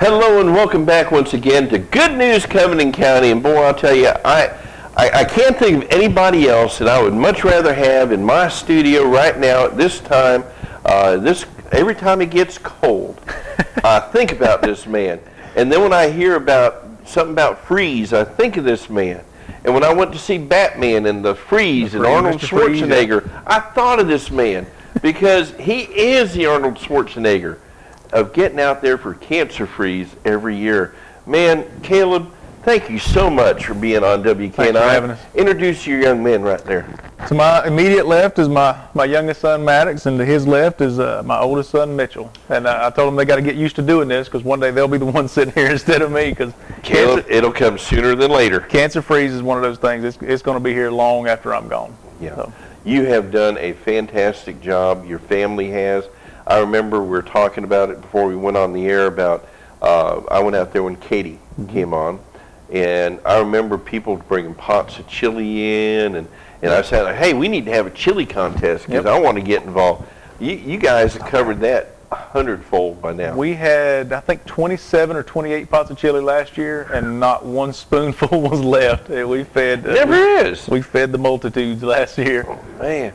Hello and welcome back once again to Good News Covington County. And boy, I'll tell you, I can't think of anybody else that I would much rather have in my studio right now at this time. Every time it gets cold, I think about this man. And then when I hear about something about Freeze, I think of this man. And when I went to see Batman and the Freeze and Arnold Schwarzenegger, I thought of this man because he is the Arnold Schwarzenegger of getting out there for Cancer Freeze every year. Man, Caleb, thank you so much for being on WKNI. Thanks for having us. Introduce your young man right there. To my immediate left is my youngest son, Maddox, and to his left is my oldest son, Mitchell. And I told them they got to get used to doing this because one day they'll be the ones sitting here instead of me. Because Caleb, it'll come sooner than later. Cancer Freeze is one of those things. It's going to be here long after I'm gone. Yeah. So. You have done a fantastic job. Your family has. I remember we were talking about it before we went on the air about, I went out there when Katie came on, and I remember people bringing pots of chili in, and I said, hey, we need to have a chili contest because I want to get involved. You guys have covered that 100-fold by now. We had, I think, 27 or 28 pots of chili last year, and not one spoonful was left. We fed. We fed the multitudes last year. Oh, man.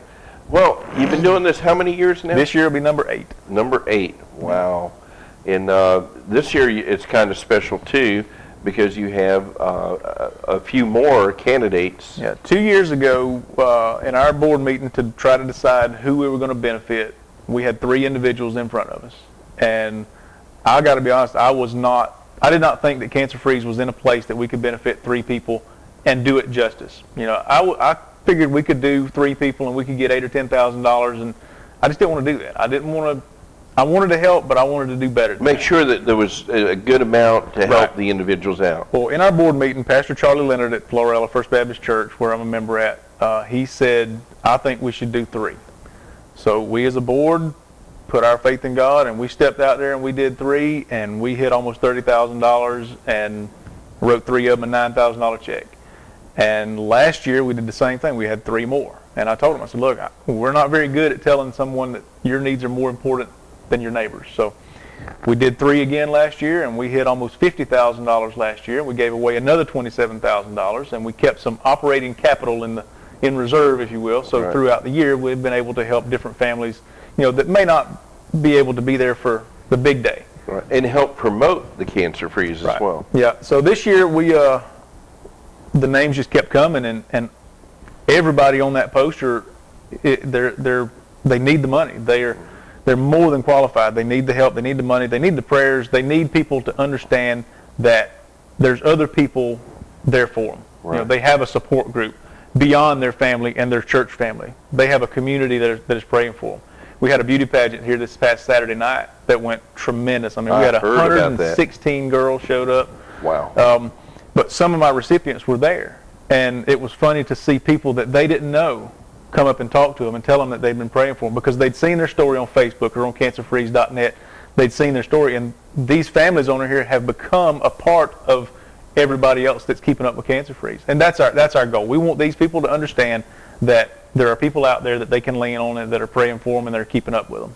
Well, you've been doing this how many years now? This year will be number 8. Number 8. Wow. And this year it's kind of special too because you have a few more candidates. Yeah. 2 years ago, in our board meeting to try to decide who we were going to benefit, we had 3 individuals in front of us. And I got to be honest, I did not think that Cancer Freeze was in a place that we could benefit 3 people and do it justice. You know, I figured we could do 3 people and we could get $8,000 or $10,000, and I just didn't want to do that. I wanted to help, but I wanted to do better. Make sure that there was a good amount to help the individuals out. Well, in our board meeting, Pastor Charlie Leonard at Florella First Baptist Church, where I'm a member at, he said, I think we should do 3. So we as a board put our faith in God, and we stepped out there and we did 3, and we hit almost $30,000 and wrote 3 of them a $9,000 check. And last year we did the same thing. We had 3 more. And I told him, I said, look, we're not very good at telling someone that your needs are more important than your neighbors. So we did 3 again last year, and we hit almost $50,000 last year. We gave away another $27,000, and we kept some operating capital in reserve, if you will. So throughout the year, we've been able to help different families, that may not be able to be there for the big day. Right. And help promote the Cancer Freeze as well. Yeah. So this year the names just kept coming, and everybody on that poster, they need the money. They're more than qualified. They need the help. They need the money. They need the prayers. They need people to understand that there's other people there for them. Right. They have a support group beyond their family and their church family. They have a community that is praying for them. We had a beauty pageant here this past Saturday night that went tremendous. I mean, we had 116 girls showed up. Wow. But some of my recipients were there, and it was funny to see people that they didn't know come up and talk to them and tell them that they'd been praying for them because they'd seen their story on Facebook or on cancerfreeze.net. They'd seen their story, and these families on here have become a part of everybody else that's keeping up with Cancer Freeze. And that's our goal. We want these people to understand that there are people out there that they can lean on and that are praying for them and that are keeping up with them.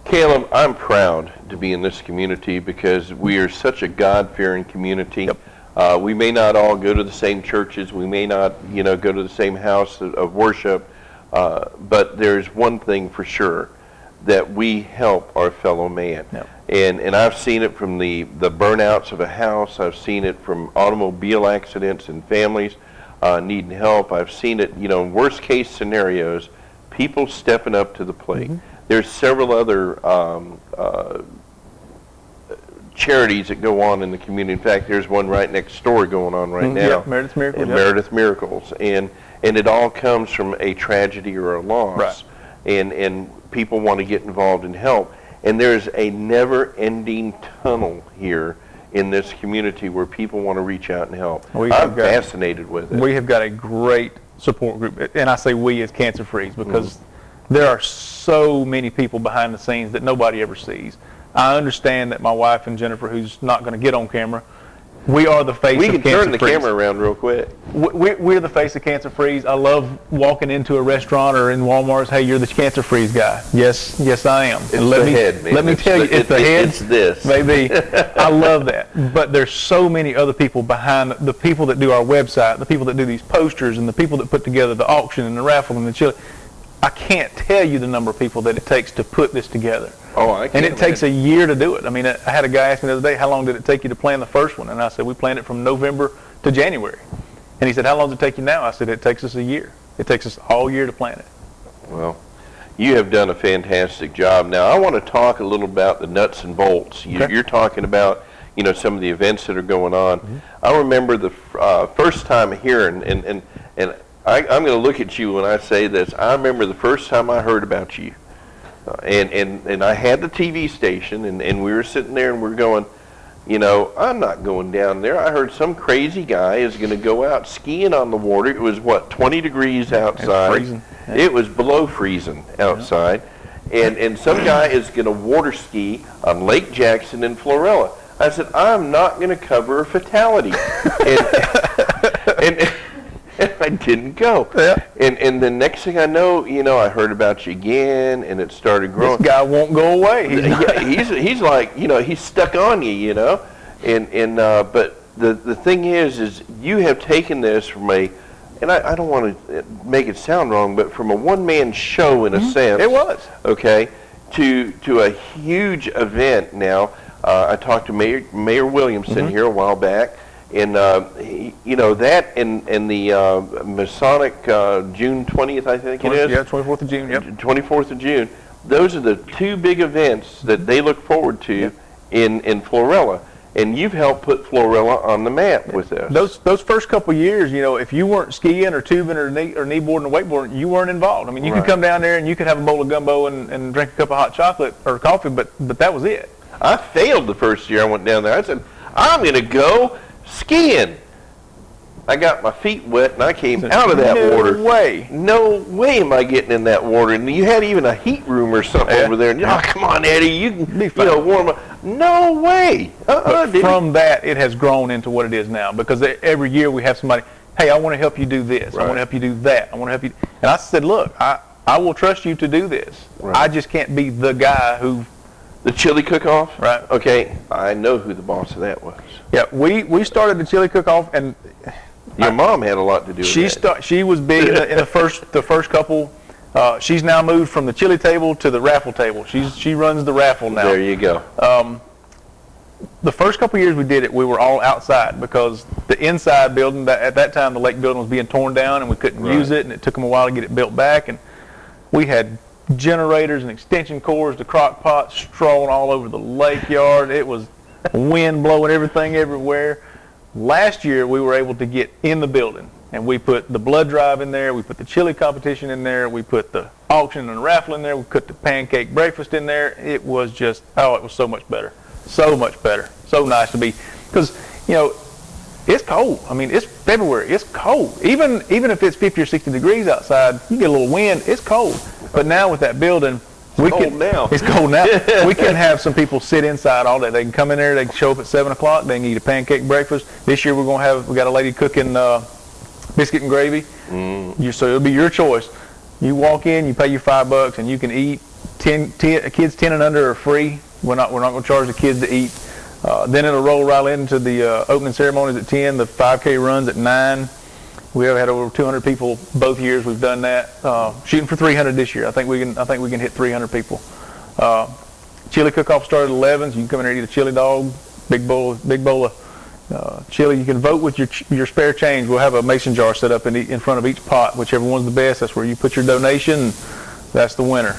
Caleb, I'm proud to be in this community because we are such a God-fearing community. Yep. We may not all go to the same churches. We may not, go to the same house of worship. But there's one thing for sure, that we help our fellow man. Yep. And I've seen it from the burnouts of a house. I've seen it from automobile accidents and families needing help. I've seen it, in worst case scenarios, people stepping up to the plate. Mm-hmm. There's several other charities that go on in the community. In fact, there's one right next door going on right now. Yeah, Meredith Miracles. Meredith Miracles. And it all comes from a tragedy or a loss. Right. And people want to get involved and help. And there's a never-ending tunnel here in this community where people want to reach out and help. I'm fascinated with it. We have got a great support group, and I say we as Cancer Freeze because there are so many people behind the scenes that nobody ever sees. I understand that my wife and Jennifer, who's not going to get on camera, We are the face We of can Cancer turn the Freeze. camera around real quick. We're the face of Cancer Freeze. I love walking into a restaurant or in Walmart. Hey, you're the Cancer Freeze guy. Yes, I am. It's the head, man. Let me tell you, it's the head. It's this. Maybe. I love that. But there's so many other people behind the people that do our website, the people that do these posters, and the people that put together the auction and the raffle and the chili. I can't tell you the number of people that it takes to put this together. Oh, I can't. And it takes a year to do it. I mean, I had a guy ask me the other day, how long did it take you to plan the first one? And I said, we planned it from November to January. And he said, how long does it take you now? I said, it takes us a year. It takes us all year to plan it. Well, you have done a fantastic job. Now, I want to talk a little about the nuts and bolts. Okay. You're talking about, some of the events that are going on. Mm-hmm. I remember the first time here, and I'm going to look at you when I say this. I remember the first time I heard about you. And I had the TV station, and we were sitting there, and we're going, I'm not going down there. I heard some crazy guy is going to go out skiing on the water. It was, 20 degrees outside. freezing. Yeah. It was below freezing outside. Yeah. And some guy is going to water ski on Lake Jackson in Florella. I said, I'm not going to cover a fatality. and I didn't go. Yeah. And the next thing I know, I heard about you again, and it started growing. This guy won't go away. He's like, he's stuck on you, but the thing is you have taken this from and I don't want to make it sound wrong, but from a one-man show in a sense. It was. Okay, to a huge event now. I talked to Mayor Williamson here a while back. And that and the Masonic June 20th, I think it is. Yeah, 24th of June. Yep. 24th of June. Those are the two big events that they look forward to in Florella. And you've helped put Florella on the map with this. Those first couple of years, if you weren't skiing or tubing or kneeboarding or wakeboarding, you weren't involved. I mean, you could come down there and you could have a bowl of gumbo and drink a cup of hot chocolate or coffee, but that was it. I failed the first year I went down there. I said, I'm going to go skiing. I got my feet wet and I came out of that water. No way am I getting in that water. And you had even a heat room or something over there. And come on, Eddie, you can warm up. No way. From that, it has grown into what it is now because every year we have somebody, hey, I want to help you do this. Right. I want to help you do that. I want to help you. And I said, look, I will trust you to do this. Right. I just can't be the guy who. The chili cook-off? Right. Okay, I know who the boss of that was. Yeah, we started the chili cook-off, and your mom had a lot to do with that. She was big in the first couple. She's now moved from the chili table to the raffle table. She runs the raffle now. There you go. The first couple years we did it, we were all outside because the inside building, at that time the lake building was being torn down and we couldn't use it, and it took them a while to get it built back, and we had generators and extension cords, the crock pots strewn all over the lake yard. It was wind blowing everything everywhere. Last year we were able to get in the building and we put the blood drive in there, we put the chili competition in there, we put the auction and raffle in there, we put the pancake breakfast in there. It was just, it was so much better. So much better. So nice to be, because, it's cold. I mean, it's February. It's cold. Even if it's 50 or 60 degrees outside, you get a little wind, it's cold. But now with that building, it's cold now. We can have some people sit inside all day. They can come in there, they can show up at 7 o'clock, they can eat a pancake breakfast. This year we got a lady cooking biscuit and gravy. So it'll be your choice. You walk in, you pay your $5, and you can eat. Kids 10 and under are free. We're not going to charge the kids to eat. Then it'll roll right into the opening ceremonies at 10, the 5K runs at 9. We have had over 200 people both years we've done that. Shooting for 300 this year. I think we can hit 300 people. Chili cook-off started at 11, so you can come in there and eat a chili dog, big bowl of chili. You can vote with your spare change. We'll have a mason jar set up in front of each pot. Whichever one's the best, that's where you put your donation. That's the winner.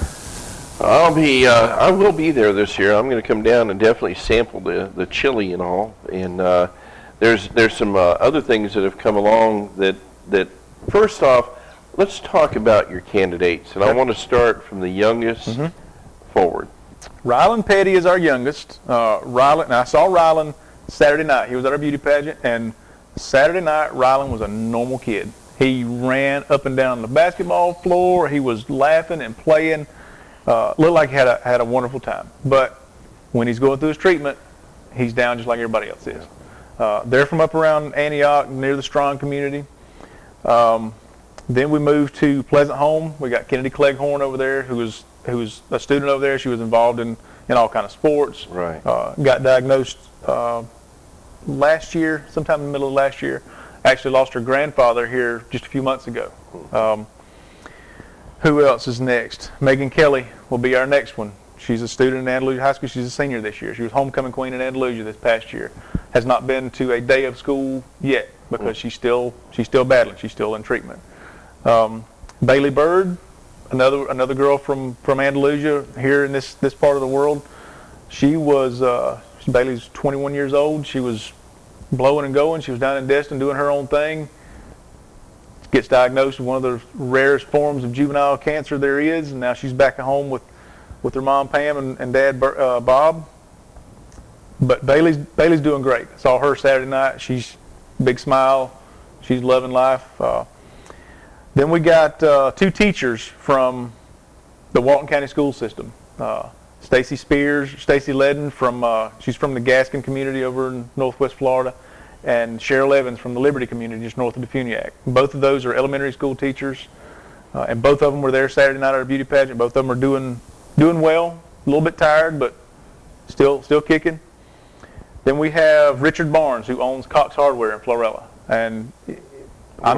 I will be there this year. I'm going to come down and definitely sample the chili and all. And there's some other things that have come along that first off, let's talk about your candidates. And I want to start from the youngest forward. Rylan Petty is our youngest. Rylan, and I saw Rylan Saturday night. He was at our beauty pageant, and Saturday night, Rylan was a normal kid. He ran up and down the basketball floor. He was laughing and playing. Looked like he had a wonderful time. But when he's going through his treatment, he's down just like everybody else is. They're from up around Antioch, near the Strong community. Then we moved to Pleasant Home. We got Kennedy Cleghorn over there, who was a student over there. She was involved in all kind of sports. Right. Got diagnosed last year, sometime in the middle of last year. Actually lost her grandfather here just a few months ago. Who else is next? Megan Kelly will be our next one. She's a student in Andalusia High School. She's a senior this year. She was homecoming queen in Andalusia this past year. Has not been to a day of school yet because she's still battling. She's still in treatment. Bailey Bird, another girl from Andalusia here in this part of the world. Bailey's 21 years old. She was blowing and going. She was down in Destin doing her own thing. Gets diagnosed with one of the rarest forms of juvenile cancer there is, and now she's back at home with her mom Pam and dad Bob. But Bailey's doing great. I saw her Saturday night. She's big smile. She's loving life. Then we got 2 teachers from the Walton County school system. Stacy Ledden she's from the Gaskin community over in Northwest Florida, and Cheryl Evans from the Liberty community just north of Defuniak. Both of those are elementary school teachers, and both of them were there Saturday night at our beauty pageant. Both of them are doing well, a little bit tired, but still kicking. Then we have Richard Barnes, who owns Cox Hardware in Florella, and I've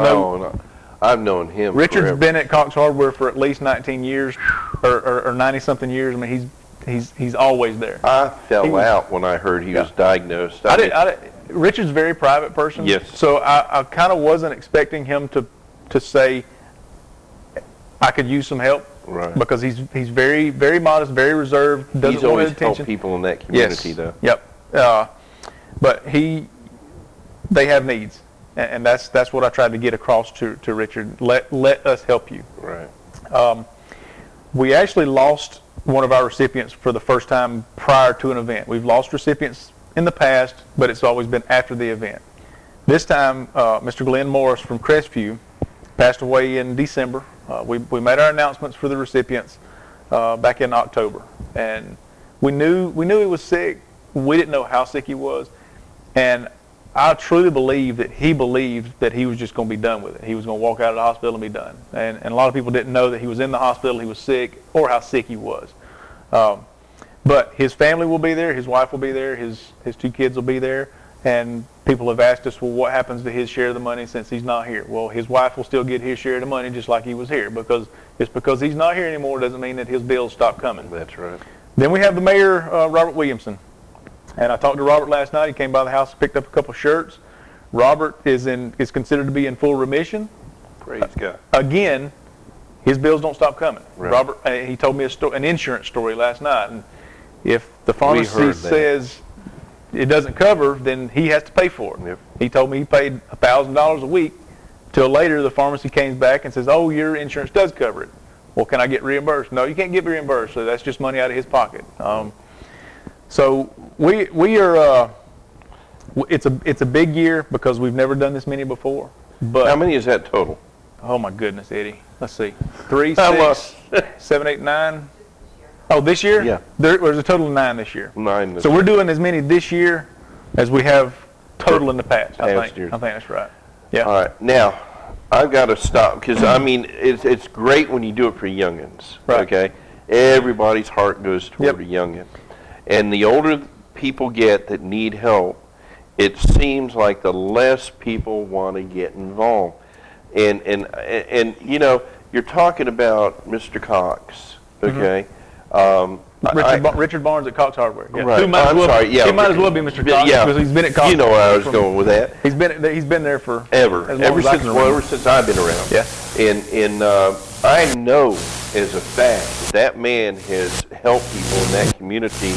known him. Richard's forever. been at Cox Hardware for at least 19 years, or 90-something years. I mean, he's always there. I fell out when I heard he was diagnosed. Richard's a very private person. Yes. So I kind of wasn't expecting him to say I could use some help. Right. Because he's very, very modest, very reserved. Doesn't He's want always attention. helped people in that community, Yes. though. Yep. But they have needs, and that's what I tried to get across to Richard. Let us help you. Right. We actually lost one of our recipients for the first time prior to an event. We've lost recipients in the past, but it's always been after the event. This time, Mr. Glenn Morris from Crestview passed away in December. We made our announcements for the recipients back in October, and we knew he was sick. We didn't know how sick he was, and I truly believe that he believed that he was just going to be done with it. He was going to walk out of the hospital and be done. And a lot of people didn't know that he was in the hospital, he was sick, or how sick he was. But his family will be there, his wife will be there, his 2 kids will be there, and people have asked us, well, what happens to his share of the money since he's not here? Well, his wife will still get his share of the money just like he was here, because he's not here anymore doesn't mean that his bills stop coming. That's right. Then we have the mayor, Robert Williamson. And I talked to Robert last night. He came by the house, picked up a couple shirts. Robert is considered to be in full remission. Praise God. Again, his bills don't stop coming. Right. Robert, he told me an insurance story last night, and if the pharmacy says it doesn't cover, then he has to pay for it. Yep. He told me he paid $1,000 a week. Till later, the pharmacy came back and says, "Oh, your insurance does cover it." Well, can I get reimbursed? No, you can't get reimbursed. So that's just money out of his pocket. So we are. It's a big year because we've never done this many before. But How many is that total? oh my goodness, Eddie. Let's see. 3, How 6, 7, 8, 9. Oh, this year? Yeah. There's a total of 9 this year. 9. So we're doing as many this year as we have total in the past. I Past think years. that's right. Yeah. All right. Now, I've got to stop because, I mean, it's great when you do it for youngins. Right. Okay? Everybody's heart goes toward Yep. a youngin. And the older people get that need help, it seems like the less people want to get involved. And you know, you're talking about Mr. Cox, okay? Richard Barnes at Cox Hardware. Yeah. Right. Who might as well, sorry. Yeah. he might as well be Mr. Cox Yeah. because he's been at Cox. You know where I was going with that. He's been there for Ever as long as I since can remember. ever since I've been around. Yeah. And I know as a fact that man has helped people in that community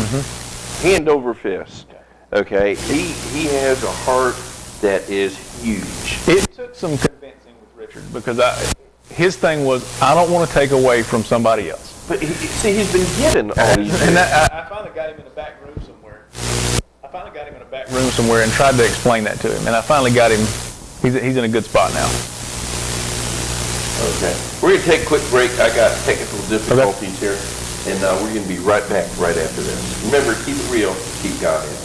hand over fist. Okay, he has a heart that is huge. It took some convincing with Richard because his thing was I don't want to take away from somebody else. But he's been given all these And things. I finally got him in a back room somewhere. And tried to explain that to him. And I finally got him. He's in a good spot now. Okay. We're going to take a quick break. I got technical difficulties here. And we're going to be right back right after this. Remember, keep it real, keep God in it.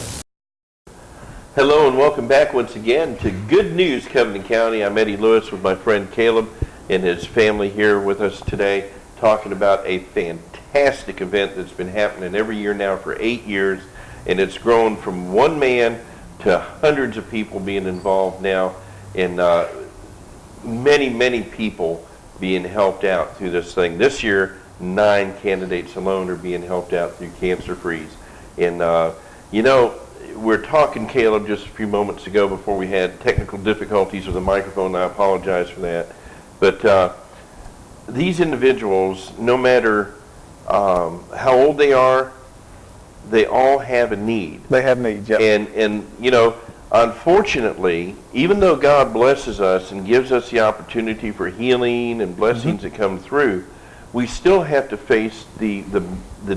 Hello and welcome back once again to Good News Covington County. I'm Eddie Lewis with my friend Caleb and his family here with us today, talking about a fantastic event that's been happening every year now for 8 years, and it's grown from one man to hundreds of people being involved now, and many people being helped out through this thing. This year, 9 candidates alone are being helped out through Cancer Freeze. And we're talking, Caleb, just a few moments ago before we had technical difficulties with the microphone. I apologize for that. But these individuals, no matter how old they are, they all have a need. They have needs, yeah. And unfortunately, even though God blesses us and gives us the opportunity for healing and blessings that come through, we still have to face the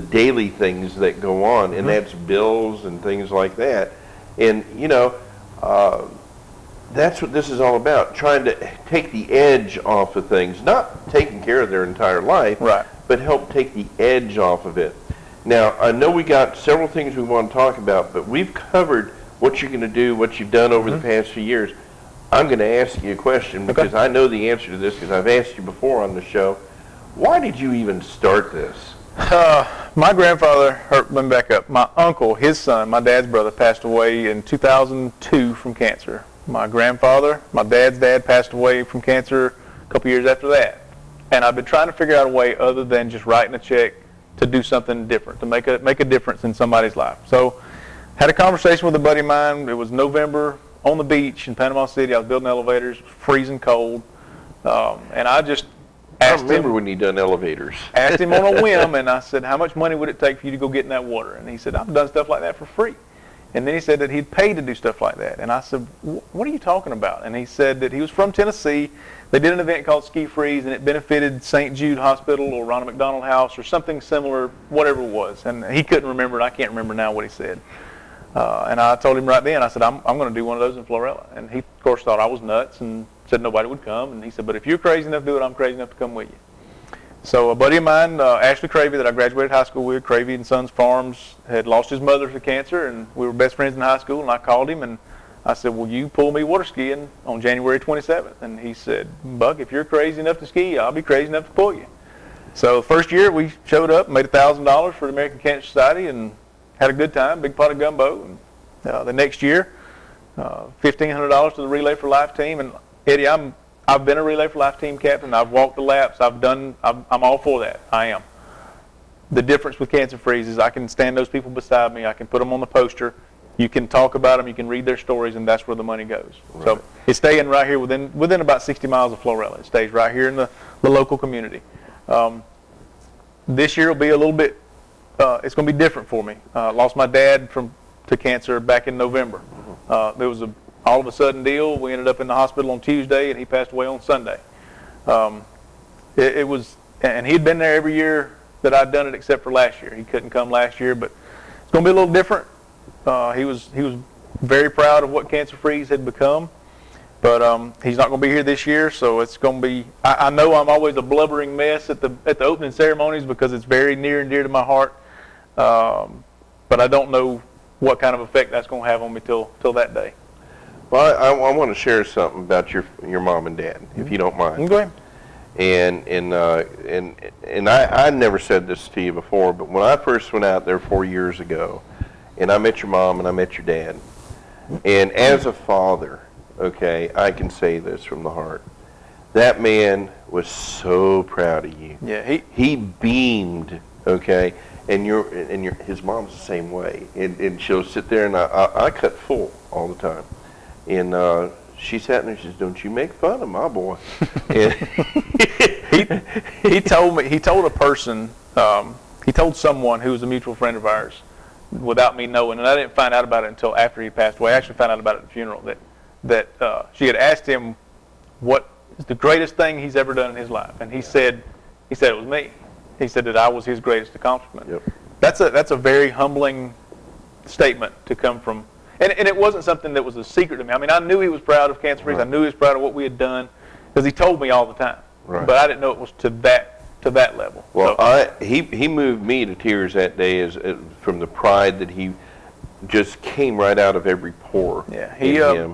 daily things that go on, and that's bills and things like that. And, that's what this is all about, trying to take the edge off of things, not taking care of their entire life, Right. but help take the edge off of it. Now, I know we got several things we want to talk about, but we've covered what you're going to do, what you've done over the past few years. I'm going to ask you a question because I know the answer to this because I've asked you before on the show. Why did you even start this? My grandfather, let me back up. My uncle, his son, my dad's brother, passed away in 2002 from cancer. My grandfather, my dad's dad, passed away from cancer a couple years after that. And I've been trying to figure out a way other than just writing a check to do something different, to make a difference in somebody's life. So had a conversation with a buddy of mine. It was November on the beach in Panama City. I was building elevators, freezing cold. And I just I remember when you done elevators. Asked him on a whim, and I said, how much money would it take for you to go get in that water? And he said, I've done stuff like that for free. And then he said that he'd pay to do stuff like that. And I said, what are you talking about? And he said that he was from Tennessee. They did an event called Ski Freeze, and it benefited St. Jude Hospital or Ronald McDonald House or something similar, whatever it was. And he couldn't remember it. I can't remember now what he said. And I told him right then, I said, I'm going to do one of those in Florella. And he, of course, thought I was nuts and said nobody would come. And he said, but if you're crazy enough to do it, I'm crazy enough to come with you. So a buddy of mine, Ashley Cravey, that I graduated high school with, Cravey and Sons Farms, had lost his mother to cancer, and we were best friends in high school. And I called him, and I said, will you pull me water skiing on January 27th? And he said, Buck, if you're crazy enough to ski, I'll be crazy enough to pull you. So the first year, we showed up, made $1,000 for the American Cancer Society, and had a good time, big pot of gumbo. And the next year, $1,500 to the Relay for Life team. And Eddie, I've been a Relay for Life team captain. I've walked the laps. I'm all for that. I am. The difference with Cancer Freeze is I can stand those people beside me. I can put them on the poster. You can talk about them. You can read their stories, and that's where the money goes. Right. So it's staying right here within about 60 miles of Florella. It stays right here in the local community. This year will be a little bit. It's going to be different for me. Lost my dad to cancer back in November. There was all of a sudden deal. We ended up in the hospital on Tuesday, and he passed away on Sunday. It was, and he'd been there every year that I'd done it except for last year. He couldn't come last year, but it's going to be a little different. He was very proud of what Cancer Freeze had become, but he's not going to be here this year, so it's going to be. I know I'm always a blubbering mess at the opening ceremonies because it's very near and dear to my heart, but I don't know what kind of effect that's going to have on me till that day. Well, I want to share something about your mom and dad, if you don't mind. Go ahead. And I never said this to you before, but when I first went out there 4 years ago, and I met your mom and I met your dad, and as a father, okay, I can say this from the heart. That man was so proud of you. Yeah, he beamed, okay, and his mom's the same way, and she'll sit there and I cut full all the time. And she sat there and she says, don't you make fun of my boy. And he told a person, he told someone who was a mutual friend of ours without me knowing, and I didn't find out about it until after he passed away. I actually found out about it at the funeral, that she had asked him what is the greatest thing he's ever done in his life. And he said it was me. He said that I was his greatest accomplishment. Yep. That's a very humbling statement to come from. And it wasn't something that was a secret to me. I mean, I knew he was proud of Cancer Freeze. Right. I knew he was proud of what we had done because he told me all the time. Right. But I didn't know it was to that level. Well, so, he moved me to tears that day from the pride that he just came right out of every pore. Yeah, in him.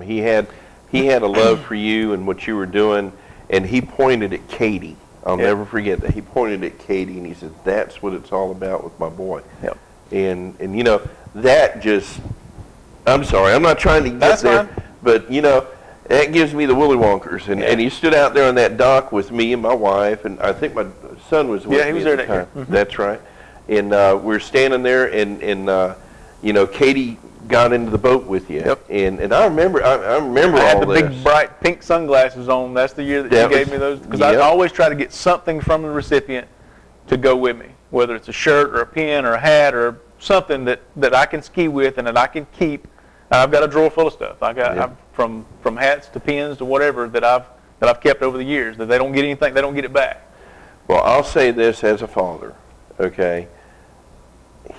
He had a love for you and what you were doing, and he pointed at Katie. I'll never forget that. He pointed at Katie and he said, "That's what it's all about with my boy." Yep. And you know, that just, I'm sorry, I'm not trying to get That's there, fine. but you know, that gives me the Willy Wonkers. And he stood out there on that dock with me and my wife, and I think my son was with me. Yeah, he was there at the that time. year. That's right. And we're standing there, and you know, Katie got into the boat with you. Yep. And I remember I remember I had all the this. big bright pink sunglasses on. That's the year that That you gave was- me those. Because yep. I always try to get something from the recipient to go with me, whether it's a shirt or a pen or a hat or something that I can ski with and that I can keep. I've got a drawer full of stuff. I've from hats to pens to whatever that I've kept over the years. That they don't get anything, they don't get it back. Well, I'll say this as a father, okay?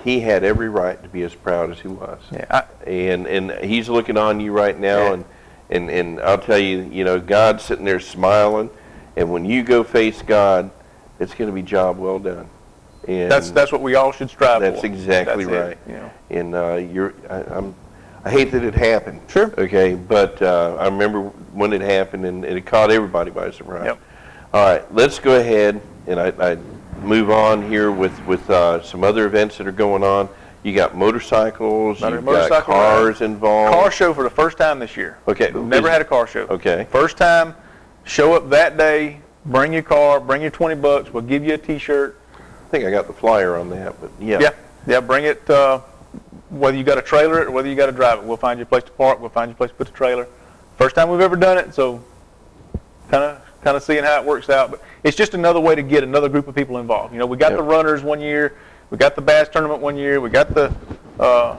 He had every right to be as proud as he was. Yeah. And he's looking on you right now, and I'll tell you, you know, God's sitting there smiling, and when you go face God, it's going to be job well done. And That's what we all should strive for. that's exactly That's it, right. you know. And I hate that it happened. Sure. Okay, but I remember when it happened, and it caught everybody by surprise. Yep. All right, let's go ahead, and I move on here with some other events that are going on. You got motorcycles, you've got motorcycle cars involved. Car show for the first time this year. Okay. Never had a car show. Okay. First time, show up that day, bring your car, bring your $20, we'll give you a T-shirt. I think I got the flyer on that, but yeah. Yeah, bring it, whether you got to trailer it or whether you got to drive it. We'll find you a place to park, we'll find you a place to put the trailer. First time we've ever done it, so kind of seeing how it works out. But it's just another way to get another group of people involved. You know, we got the runners one year, we got the bass tournament one year, we got the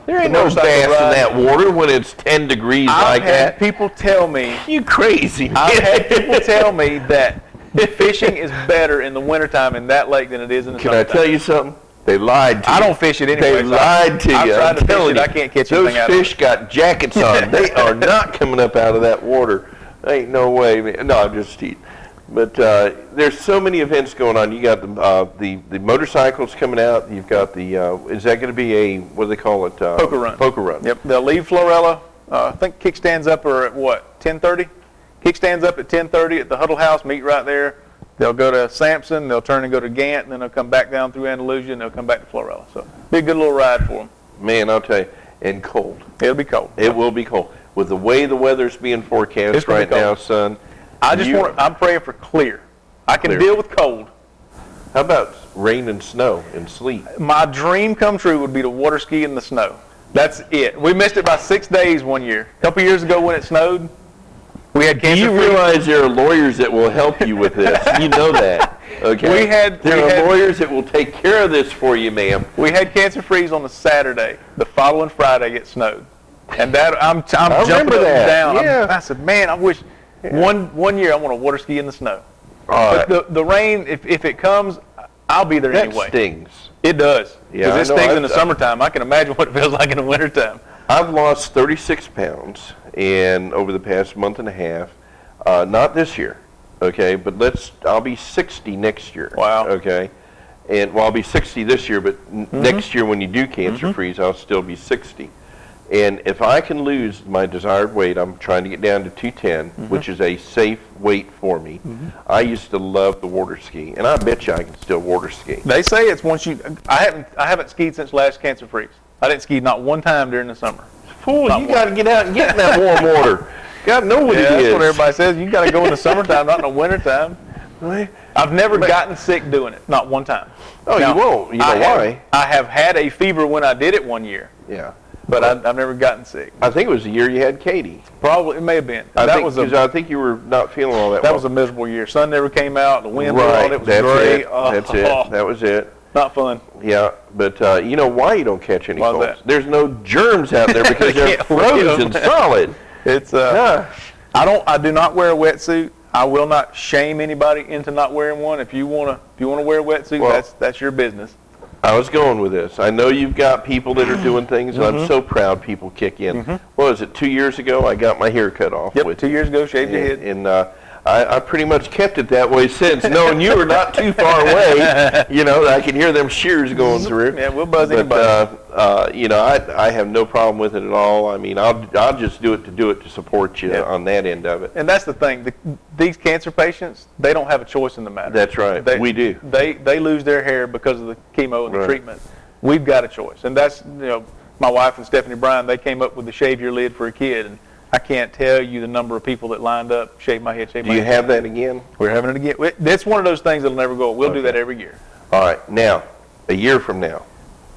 There ain't no bass in that water when it's 10 degrees I've like had that. people tell me, You crazy. I've had people tell me that fishing is better in the wintertime in that lake than it is in the Can I summertime. tell you something? They lied to you. I don't fish it anyway. They lied to you. I've tried I'm to fish telling it. you. I can't catch Those anything out of it. fish got jackets on. They are not coming up out of that water. Ain't no way, man. No, I'm just teasing. But there's so many events going on. You got the motorcycles coming out. You've got the is that going to be a, what do they call it? Poker run. Poker run. Yep. They'll leave Florella. I think kickstands up are at what, 10:30? Kickstands up at 10:30 at the Huddle House. Meet right there. They'll go to Sampson. They'll turn and go to Gant, and then they'll come back down through Andalusia, and they'll come back to Florella. So be a good little ride for them. Man, I'll tell you, and cold. It'll be cold. It will be cold. With the way the weather's being forecast It's gonna right be now, cold. son. I'm praying for clear. I can Clear. deal with cold. How about rain and snow and sleet? My dream come true would be to water ski in the snow. That's it. We missed it by 6 days one year. A couple years ago when it snowed, we had Do you cancer-free. realize there are lawyers that will help you with this? You know that, okay? There are lawyers that will take care of this for you, ma'am. We had cancer freeze on the Saturday. The following Friday it snowed, and that I'm jumping remember up that. and down. Yeah. I said, man, I wish one year I want to water ski in the snow. All But the rain, if it comes, I'll be there that anyway. stings. It does. Yeah, I Because it know. stings in the I've- summertime. I can imagine what it feels like in the wintertime. I've lost 36 pounds over the past month and a half. Not this year, okay, but I'll be 60 next year. Wow. Okay, and well, I'll be 60 this year, but next year when you do cancer freeze, I'll still be 60. And if I can lose my desired weight, I'm trying to get down to 210, which is a safe weight for me. I used to love the water ski, and I bet you I can still water ski. They say it's once you. I haven't skied since last cancer freeze. I didn't ski not one time during the summer. Fool, Not you one. got to get out and get in that warm water. God know what Yeah, it that's is. what everybody says. You got to go in the summertime, not in the wintertime. I've never gotten sick doing it, not one time. Oh, Now, you won't. You know why? I have had a fever when I did it one year, Yeah. but I've never gotten sick. I think it was the year you had Katie. Probably it may have been. I That think, was 'cause I think you were not feeling all that that well. was a miserable year. Sun never came out. The wind blew right. on. It was That's gray. it. That's it. That was it. Not fun. Yeah, but you know why you don't catch any Why's colds? that? There's no germs out there because they're Can't live. frozen solid. It's Yeah. I do not wear a wetsuit. I will not shame anybody into not wearing one. If you wanna wear a wetsuit, Well, that's your business. I was going with this. I know you've got people that are doing things, and I'm so proud people kick in. What was it, 2 years ago? I got my hair cut off. Yep. 2 years ago, shaved your head. And I pretty much kept it that way since, knowing you were not too far away. You know, I can hear them shears going through. Yeah, we'll buzz But, anybody. you know, I have no problem with it at all. I mean, I'll just do it to support you Yeah. on that end of it. And that's the thing. These cancer patients, they don't have a choice in the matter. That's right. We do. They lose their hair because of the chemo and the Right. treatment. We've got a choice. And that's, you know, my wife and Stephanie Bryan, they came up with the shave your lid for a kid. And I can't tell you the number of people that lined up, shave my head, shave Do my you head. have that again? We're having it again. That's one of those things that'll never go. We'll do Okay. that every year. All right. Now, a year from now,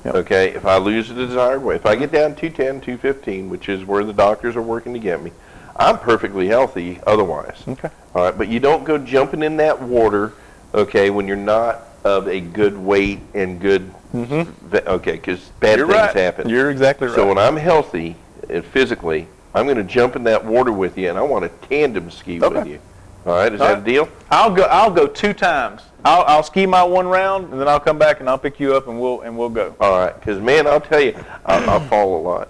Yep. okay, if I lose the desired weight, if I get down 210, 215, which is where the doctors are working to get me, I'm perfectly healthy otherwise. Okay. All right, but you don't go jumping in that water, okay, when you're not of a good weight and good, okay, because bad You're things right. happen. You're exactly right. So when I'm healthy and physically, I'm going to jump in that water with you, and I want to tandem ski with Okay. you. All right, is All that right. a deal? I'll go 2 times. I'll ski my one round, and then I'll come back and I'll pick you up, and we'll go. All right, because man, I'll tell you, I'll fall a lot.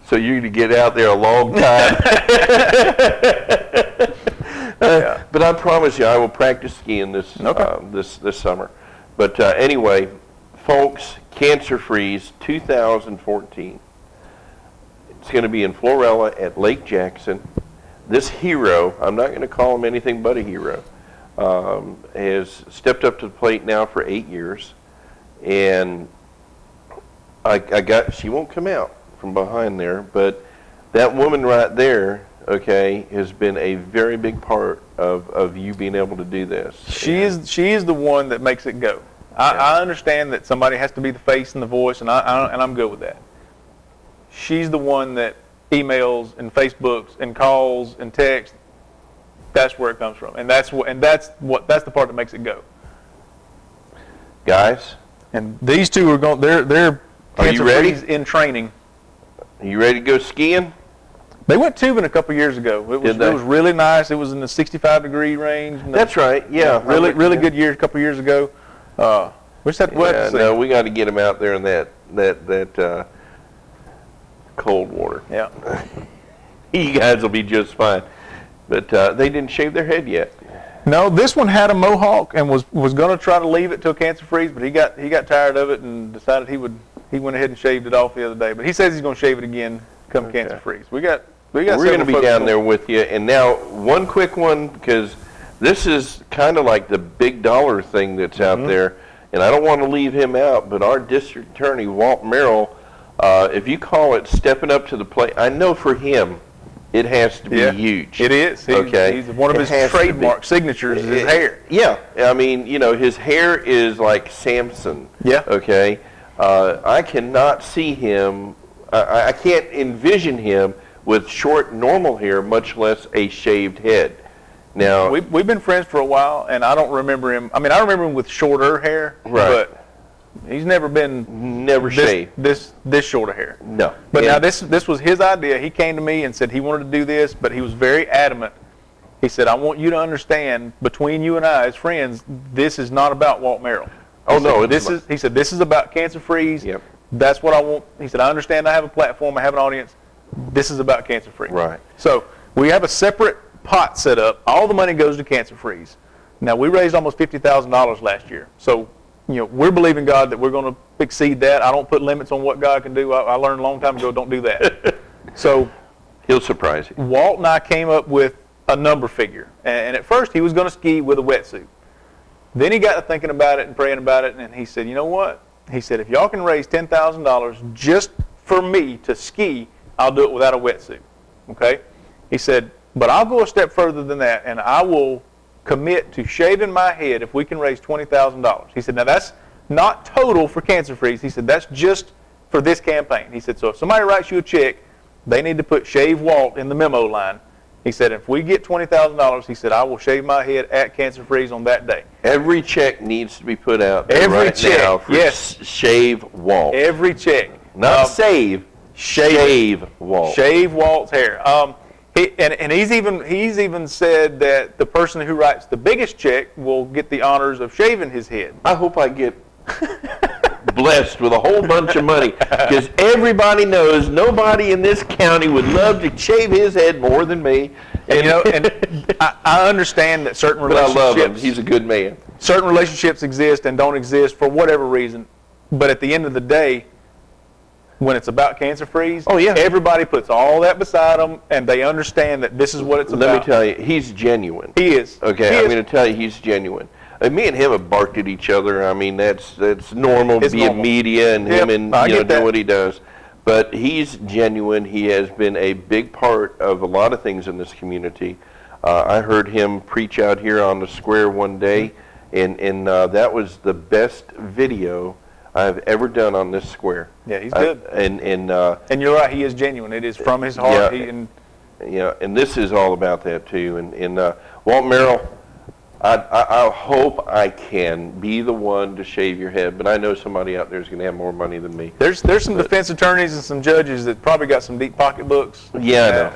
So you need to get out there a long time. Yeah. But I promise you, I will practice skiing this Okay. this summer. But anyway, folks, Cancer Freeze 2014. It's going to be in Florella at Lake Jackson. This hero, I'm not going to call him anything but a hero, has stepped up to the plate now for 8 years, and she won't come out from behind there, but that woman right there, okay, has been a very big part of you being able to do this. She is the one that makes it go. I understand that somebody has to be the face and the voice, and I'm good with that. She's the one that emails and Facebooks and calls and texts. That's where it comes from, and that's the part that makes it go. Guys, And these two are going. They're Are you Cancer ready? Freeze in training. are you ready to go skiing? They went tubing a couple years ago. Did they? It was really nice. It was in the 65-degree range. That's right. Yeah, really good year a couple years ago. We just have to wait Yeah, to see. no, we got to get them out there in that cold water. Yeah. You guys will be just fine. But they didn't shave their head yet. No, this one had a mohawk and was going to try to leave it till Cancer Freeze, but he got tired of it and decided he went ahead and shaved it off the other day. But he says he's going to shave it again come Okay. Cancer Freeze. We got We're going to several be folks down going. there with you. And now, one quick one, because this is kind of like the big dollar thing that's out there. And I don't want to leave him out, but our district attorney, Walt Merrill, if you call it stepping up to the plate, I know for him, it has to be huge. It is. Okay. He's one of It his has to be. trademark signatures is his hair. Yeah, I mean, you know, his hair is like Samson. Yeah. Okay. I cannot see him. I can't envision him with short, normal hair, much less a shaved head. Now, We've been friends for a while, and I don't remember him. I mean, I remember him with shorter hair, Right. but he's never been never shaved. this short of hair. No. But And- now this was his idea. He came to me and said he wanted to do this, but he was very adamant. He said, "I want you to understand, between you and I as friends, this is not about Walt Merrill." Oh, no, it's this about- He said this is about Cancer Freeze. Yep. That's what I want. He said, "I understand. I have a platform. I have an audience. This is about Cancer Freeze." Right. So we have a separate pot set up. All the money goes to Cancer Freeze. Now, we raised almost $50,000 last year. So, you know, we're believing God that we're going to exceed that. I don't put limits on what God can do. I learned a long time ago, don't do that. So he'll surprise you. Walt and I came up with a number figure. And at first, he was going to ski with a wetsuit. Then he got to thinking about it and praying about it, and he said, "You know what?" He said, "If y'all can raise $10,000 just for me to ski, I'll do it without a wetsuit." Okay? He said, "But I'll go a step further than that, and I will commit to shaving my head if we can raise $20,000. He said, "Now, that's not total for Cancer Freeze." He said, "That's just for this campaign." He said, "So if somebody writes you a check, they need to put Shave Walt in the memo line." He said, "If we get $20,000, he said, I will shave my head at Cancer Freeze on that day." Every check needs to be put out there Every right check, now for yes. Shave Walt. Every check. Not save, shave Walt. Shave Walt's hair. And he's even said that the person who writes the biggest check will get the honors of shaving his head. I hope I get blessed with a whole bunch of money because everybody knows nobody in this county would love to shave his head more than me. And, and I understand that certain but I love him. relationships, He's a good man. certain relationships exist and don't exist for whatever reason. But at the end of the day, when it's about cancer-frees, Oh, yeah. everybody puts all that beside them, and they understand that this is what it's about. Let me tell you, he's genuine. He is. Okay, He I'm is. going to tell you, he's genuine. Me and him have barked at each other. I mean, that's normal It's via normal. media and Yep, him and I get doing that. what he does. But he's genuine. He has been a big part of a lot of things in this community. I heard him preach out here on the square one day, and that was the best video I've ever done on this square. Yeah, he's good. And And you're right, he is genuine. It is from his heart. Yeah. And and this is all about that too. And Walt Merrill, I hope I can be the one to shave your head, but I know somebody out there is going to have more money than me. there's some defense attorneys and some judges that probably got some deep pocketbooks. Yeah, I know.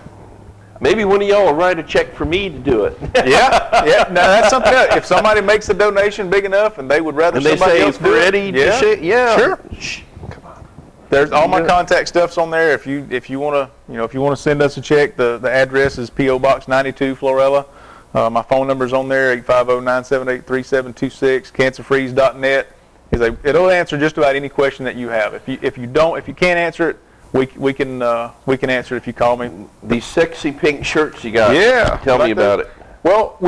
Maybe one of y'all will write a check for me to do it. Yeah. Now that's something else. If somebody makes a donation big enough and they would rather And they somebody say else do Freddie it, to shave. Yeah, Sure. Shh, come on. There's all my Yeah. contact stuff's on there. If you want to send us a check, the address is P.O. Box 92, Florella. My phone number's on there, 850-978-3726. Cancerfreeze.net. It'll answer just about any question that you have. If you can't answer it, we can answer it if you call me. These sexy pink shirts you got. Yeah, Tell me like about that. it. Well,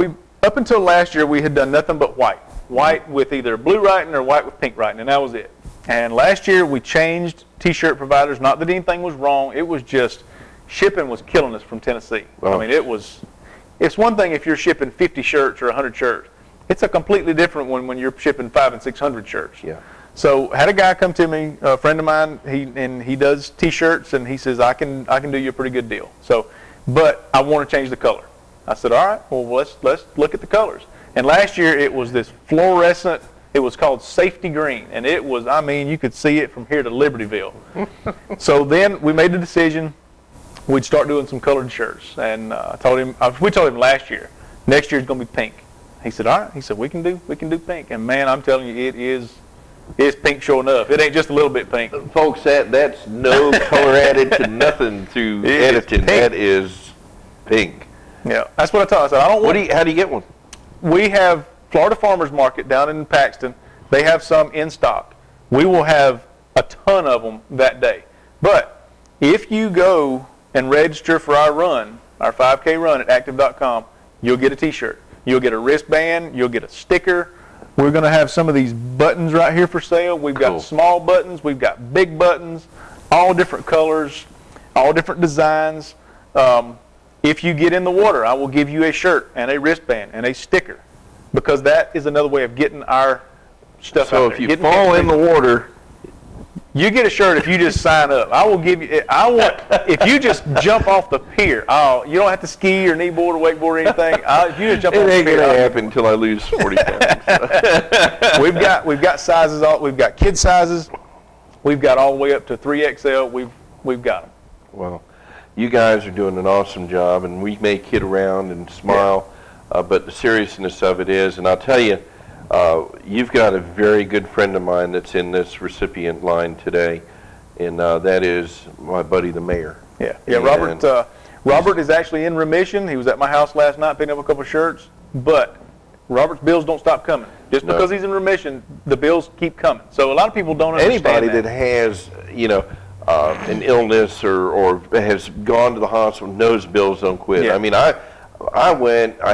up until last year we had done nothing but white with either blue writing or white with pink writing, and that was it. And last year we changed T-shirt providers. Not that anything was wrong. It was just shipping was killing us from Tennessee. Wow. I mean, it's one thing if you're shipping 50 shirts or 100 shirts. It's a completely different one when you're shipping 500 and 600 shirts. Yeah. So had a guy come to me, a friend of mine. He does T-shirts, and he says I can do you a pretty good deal. So, but I want to change the color. I said, all right. Well, let's look at the colors. And last year it was this fluorescent. It was called Safety Green, and it was. I mean, you could see it from here to Libertyville. So then we made the decision we'd start doing some colored shirts, and we told him last year. Next year's going to be pink. He said, all right. He said we can do pink, and man, I'm telling you, it's pink sure enough. It ain't just a little bit pink. Folks, that's no color added to nothing through It is editing. pink. That is pink. Yeah, that's what I told him. I said, I don't want. How do you get one? We have Florida Farmers Market down in Paxton. They have some in stock. We will have a ton of them that day. But if you go and register for our run, our 5K run at active.com, you'll get a T-shirt. You'll get a wristband. You'll get a sticker. We're going to have some of these buttons right here for sale. We've Cool. got small buttons. We've got big buttons, all different colors, all different designs. If you get in the water, I will give you a shirt and a wristband and a sticker, because that is another way of getting our stuff So out if there. you Getting fall in people- the water, you get a shirt if you just sign up. I will give you. If you just jump off the pier. You don't have to ski or kneeboard or wakeboard or anything. If you just jump it off the ain't pier, gonna I'll- happen until I lose 40 pounds. We've got sizes. We've got kid sizes. We've got all the way up to 3XL. We've got them. Well, you guys are doing an awesome job, and we may kid around and smile, but the seriousness of it is, and I'll tell you, you've got a very good friend of mine that's in this recipient line today, and that is my buddy the mayor. Yeah. And- Robert is actually in remission. He was at my house last night picking up a couple of shirts, but Robert's bills don't stop coming. Just No. because he's in remission, the bills keep coming. So a lot of people don't understand Anybody that. that has, an illness or has gone to the hospital knows bills don't quit. Yeah. I mean, I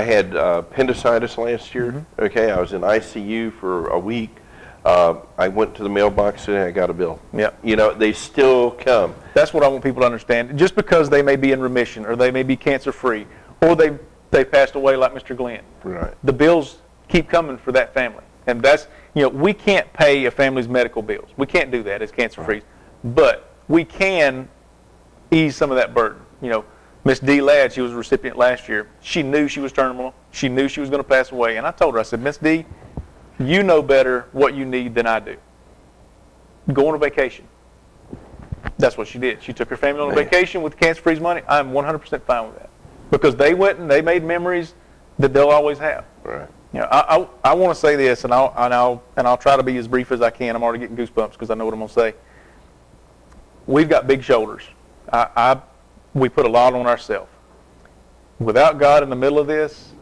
had appendicitis last year. Mm-hmm. Okay, I was in ICU for a week. I went to the mailbox and I got a bill. Yeah. They still come. That's what I want people to understand. Just because they may be in remission or they may be cancer-free or they passed away like Mr. Glenn, Right. the bills keep coming for that family. And that's, we can't pay a family's medical bills. We can't do that as cancer-free. But we can ease some of that burden. Miss D. Ladd, she was a recipient last year. She knew she was terminal. She knew she was going to pass away. And I told her, I said, Miss D, you know better what you need than I do. Go on a vacation. That's what she did. She took her family on a vacation with cancer-free's money. I'm 100% fine with that. Because they went and they made memories that they'll always have. Right. I want to say this, and I'll try to be as brief as I can. I'm already getting goosebumps because I know what I'm going to say. We've got big shoulders. We put a lot on ourselves. Without God in the middle of this,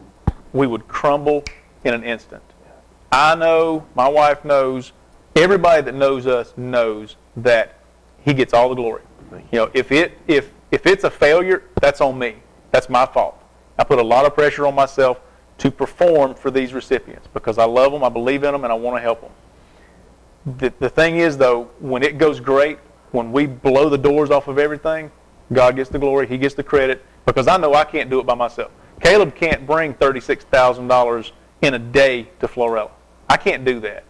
we would crumble in an instant. I know, my wife knows, everybody that knows us knows that He gets all the glory. If it's a failure, that's on me. That's my fault. I put a lot of pressure on myself to perform for these recipients because I love them, I believe in them, and I want to help them. The thing is, though, when it goes great, when we blow the doors off of everything, God gets the glory, He gets the credit, because I know I can't do it by myself. Caleb can't bring $36,000 in a day to Florella. I can't do that.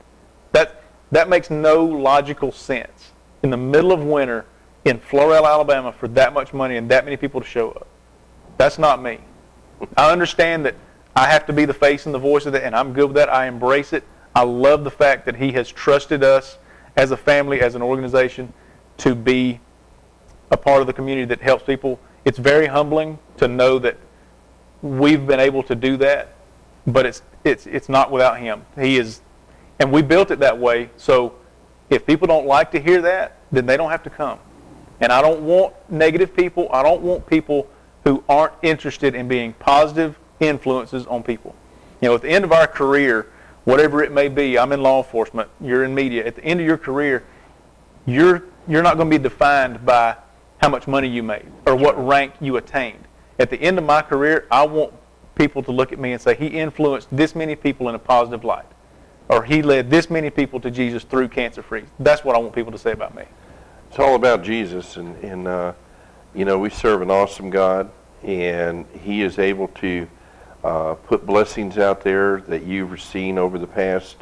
That makes no logical sense. In the middle of winter in Florella, Alabama, for that much money and that many people to show up. That's not me. I understand that I have to be the face and the voice of that, and I'm good with that. I embrace it. I love the fact that He has trusted us as a family, as an organization, to be a part of the community that helps people. It's very humbling to know that we've been able to do that, but it's not without Him. He is, and we built it that way, so if people don't like to hear that, then they don't have to come. And I don't want negative people. I don't want people who aren't interested in being positive influences on people. At the end of our career, whatever it may be, I'm in law enforcement, you're in media, at the end of your career, you're not going to be defined by how much money you made or what rank you attained. At the end of my career, I want people to look at me and say, he influenced this many people in a positive light, or he led this many people to Jesus through Cancer Free. That's what I want people to say about me. It's all about Jesus, and we serve an awesome God, and He is able to put blessings out there that you've seen over the past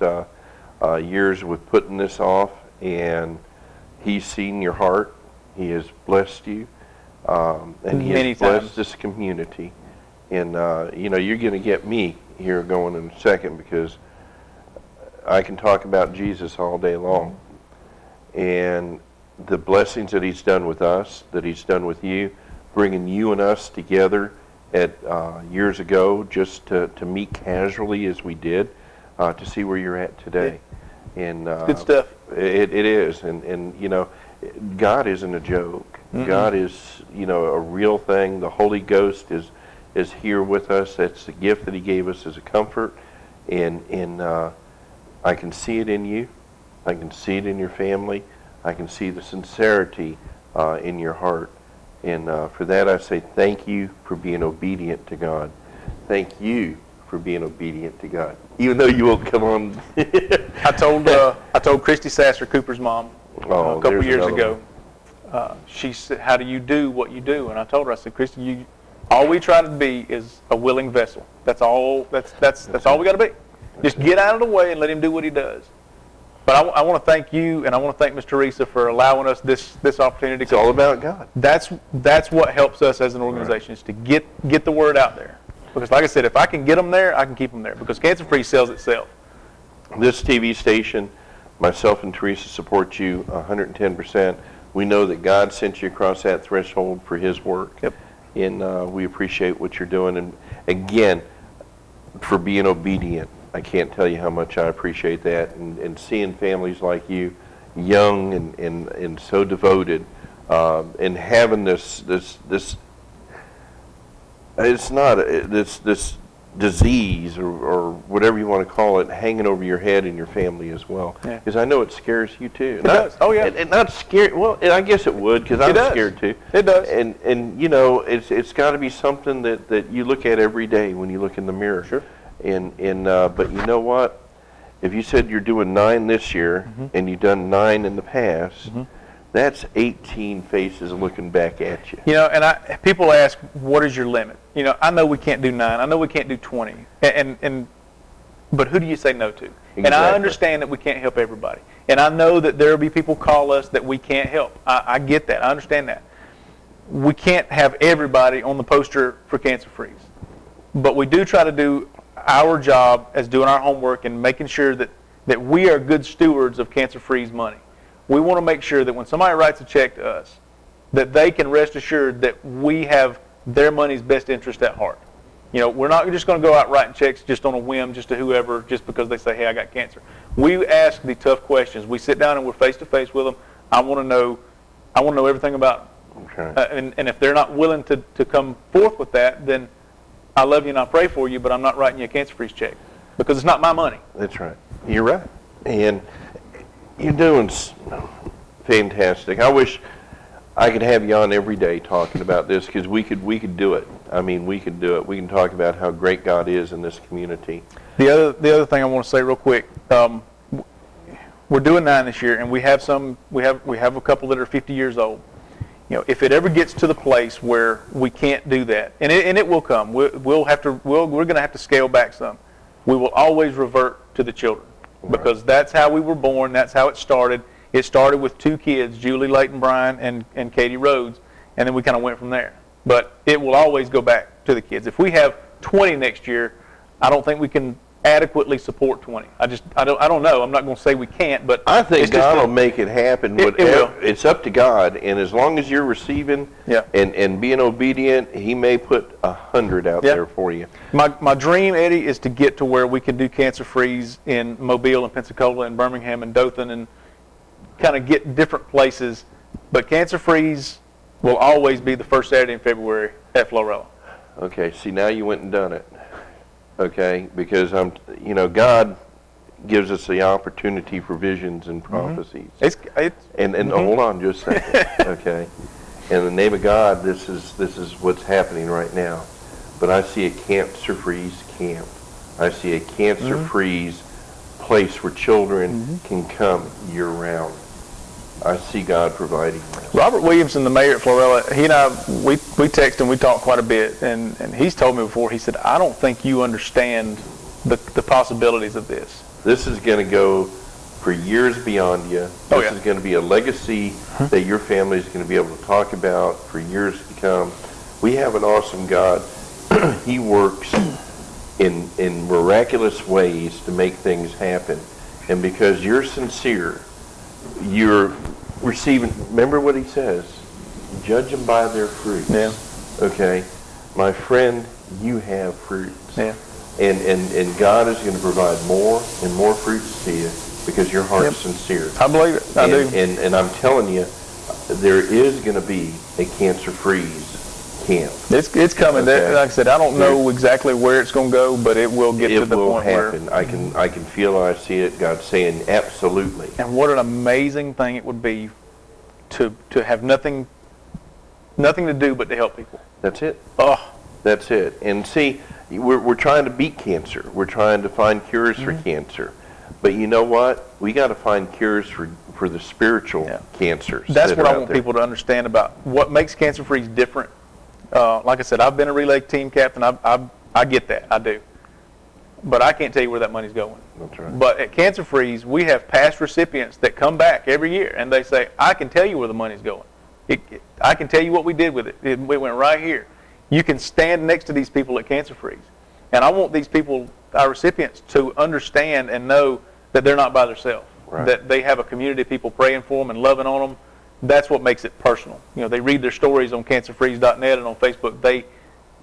years with putting this off, and He's seen your heart. He has blessed you, and He has blessed this community. And, you're going to get me here going in a second because I can talk about Jesus all day long. And the blessings that He's done with us, that He's done with you, bringing you and us together at years ago just to meet casually as we did, to see where you're at today. And good stuff. It is. And God isn't a joke. Mm-hmm. God is, a real thing. The Holy Ghost is here with us. That's the gift that He gave us as a comfort. And I can see it in you. I can see it in your family. I can see the sincerity in your heart. And for that I say thank you for being obedient to God. Thank you for being obedient to God. Even though you won't come on. I told Christy Sasser, Cooper's mom, a couple years ago. She said, "How do you do what you do?" And I told her, I said, "Christy, all we try to be is a willing vessel. That's all. That's all we got to be. Just get out of the way and let Him do what He does." But I want to thank you, and I want to thank Ms. Teresa for allowing us this opportunity. It's all about God. That's what helps us as an organization, is to get the word out there. Because like I said, if I can get them there, I can keep them there. Because Cancer Free sells itself. This TV station, myself and Teresa support you 110%. We know that God sent you across that threshold for His work. Yep. And we appreciate what you're doing. And again, for being obedient. I can't tell you how much I appreciate that, and seeing families like you, young and so devoted, and having this it's not this disease or whatever you want to call it hanging over your head and your family as well. Because I know it scares you too. It does. Oh yeah. And not scared. Well, and I guess it would because I'm scared too. It does. And it's got to be something that you look at every day when you look in the mirror. Sure. But you know what? If you said you're doing 9 this year, mm-hmm. and you've done 9 in the past, mm-hmm. that's 18 faces looking back at you. And people ask, what is your limit? I know we can't do 9. I know we can't do 20. But who do you say no to? Exactly. And I understand that we can't help everybody. And I know that there will be people call us that we can't help. I get that. I understand that. We can't have everybody on the poster for Cancer Freeze. But we do try to do our job as doing our homework and making sure that we are good stewards of Cancer Free's money. We want to make sure that when somebody writes a check to us, that they can rest assured that we have their money's best interest at heart. You know, we're not just going to go out writing checks just on a whim, just to whoever, just because they say, hey, I got cancer. We ask the tough questions. We sit down and we're face to face with them. I want to know everything about them. Okay. And if they're not willing to come forth with that, then I love you and I pray for you, but I'm not writing you a cancer-free check because it's not my money. That's right. You're right. And you're doing fantastic. I wish I could have you on every day talking about this, because we could do it. I mean, we could do it. We can talk about how great God is in this community. The other thing I want to say real quick, we're doing 9 this year, and we have a couple that are 50 years old. You know, if it ever gets to the place where we can't do that, and it will come, we're going to have to scale back some. We will always revert to the children, because that's how we were born. That's how it started. It started with 2 kids, Julie Layton Bryan and Katie Rhodes, and then we kind of went from there. But it will always go back to the kids. If we have 20 next year, I don't think we can adequately support 20. I don't know. I'm not going to say we can't, but I think God will make it happen. It will. It's up to God, and as long as you're receiving and being obedient, He may put 100 out there for you. My dream, Eddie, is to get to where we can do cancer-frees in Mobile and Pensacola and Birmingham and Dothan, and kind of get different places. But cancer-frees will always be the first Saturday in February at Florella. Okay, see, now you went and done it. Okay, because God gives us the opportunity for visions and prophecies. And hold on just a second. Okay, in the name of God, this is what's happening right now. But I see a cancer-free camp. I see a cancer-free place where children can come year-round. I see God providing this. Robert Williamson, the mayor at Florella, he and I, we text and we talk quite a bit, and he's told me before, he said, I don't think you understand the possibilities of this. This is going to go for years beyond you. This is going to be a legacy that your family is going to be able to talk about for years to come. We have an awesome God. He works in miraculous ways to make things happen. And because you're sincere, you're receiving, remember what He says, judge them by their fruits. Yeah. Okay? My friend, you have fruits. Yeah. And God is going to provide more and more fruits to you because your heart's sincere. I believe it. I do. And I'm telling you, there is going to be a cancer-free camp. It's coming. Okay. Like I said, I don't know exactly where it's going to go, but it will get to the point where it will happen. I can feel it. I see it. God's saying absolutely. And what an amazing thing it would be to have nothing to do but to help people. That's it. Oh, that's it. And see, we're trying to beat cancer. We're trying to find cures for cancer. But you know what? We got to find cures for the spiritual cancers. That's what I want people to understand about what makes cancer-free different. Like I said, I've been a relay team captain. I get that. I do. But I can't tell you where that money's going. That's right. But at Cancer Freeze, we have past recipients that come back every year, and they say, I can tell you where the money's going. I can tell you what we did with it. It went right here. You can stand next to these people at Cancer Freeze. And I want these people, our recipients, to understand and know that they're not by themselves. Right. That they have a community of people praying for them and loving on them. That's what makes it personal. You know, they read their stories on cancerfreeze.net and on Facebook.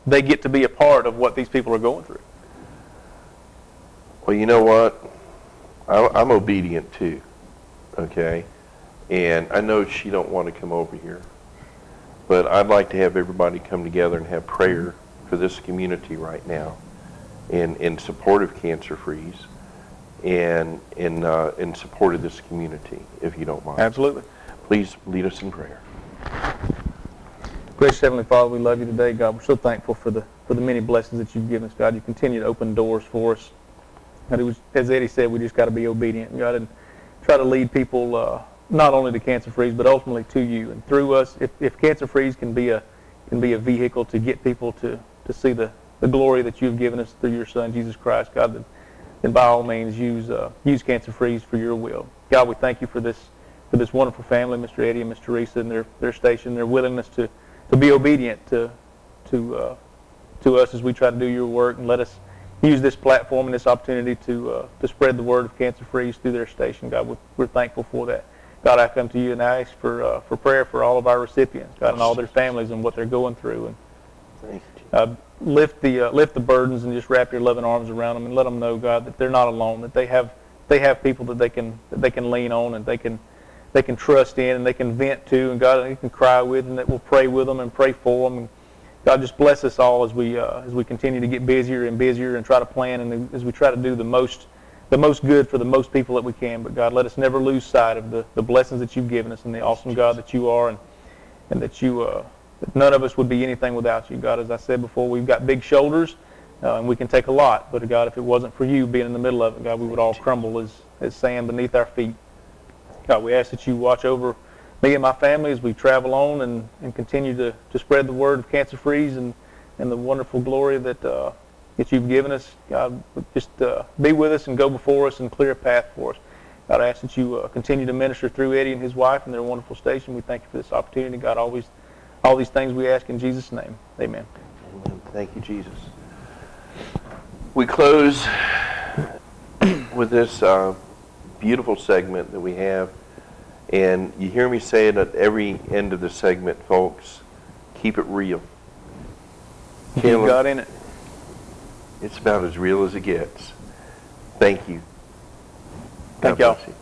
They get to be a part of what these people are going through. Well, you know what? I'm obedient too, okay? And I know she don't want to come over here, but I'd like to have everybody come together and have prayer for this community right now, in support of Cancer Freeze, and in support of this community, if you don't mind. Absolutely. Please lead us in prayer. Gracious Heavenly Father, we love you today, God. We're so thankful for the many blessings that you've given us, God. You continue to open doors for us. God, as Eddie said, we just got to be obedient, God, and try to lead people not only to Cancer Freeze, but ultimately to you and through us. If Cancer Freeze can be a vehicle to get people to see the glory that you've given us through your Son, Jesus Christ, God, then by all means use Cancer Freeze for your will. God, we thank you for this wonderful family, Mr. Eddie and Miss Teresa, and their station, their willingness to be obedient to us as we try to do your work, and let us use this platform and this opportunity to spread the word of Cancer Freeze through their station. God, we're thankful for that. God, I come to you and I ask for prayer for all of our recipients, God, and all their families and what they're going through. And Thank you. Lift the burdens and just wrap your loving arms around them and let them know, God, that they're not alone, that they have people that they can lean on and they can trust in and they can vent to, and God, they can cry with, and that we'll pray with them and pray for them. And God, just bless us all as we continue to get busier and busier and try to plan, and as we try to do the most good for the most people that we can. But God, let us never lose sight of the blessings that you've given us and the awesome God that you are, and that that none of us would be anything without you. God, as I said before, we've got big shoulders and we can take a lot. But God, if it wasn't for you being in the middle of it, God, we would all crumble as sand beneath our feet. God, we ask that you watch over me and my family as we travel on and continue to spread the word of cancer-frees and the wonderful glory that you've given us. God, just be with us and go before us and clear a path for us. God, I ask that you continue to minister through Eddie and his wife and their wonderful station. We thank you for this opportunity. God, all these things we ask in Jesus' name. Amen. Amen. Thank you, Jesus. We close with this beautiful segment that we have. And you hear me say it at every end of the segment, folks. Keep it real. Keep God in it. It's about as real as it gets. Thank you. Thank God y'all. bless you.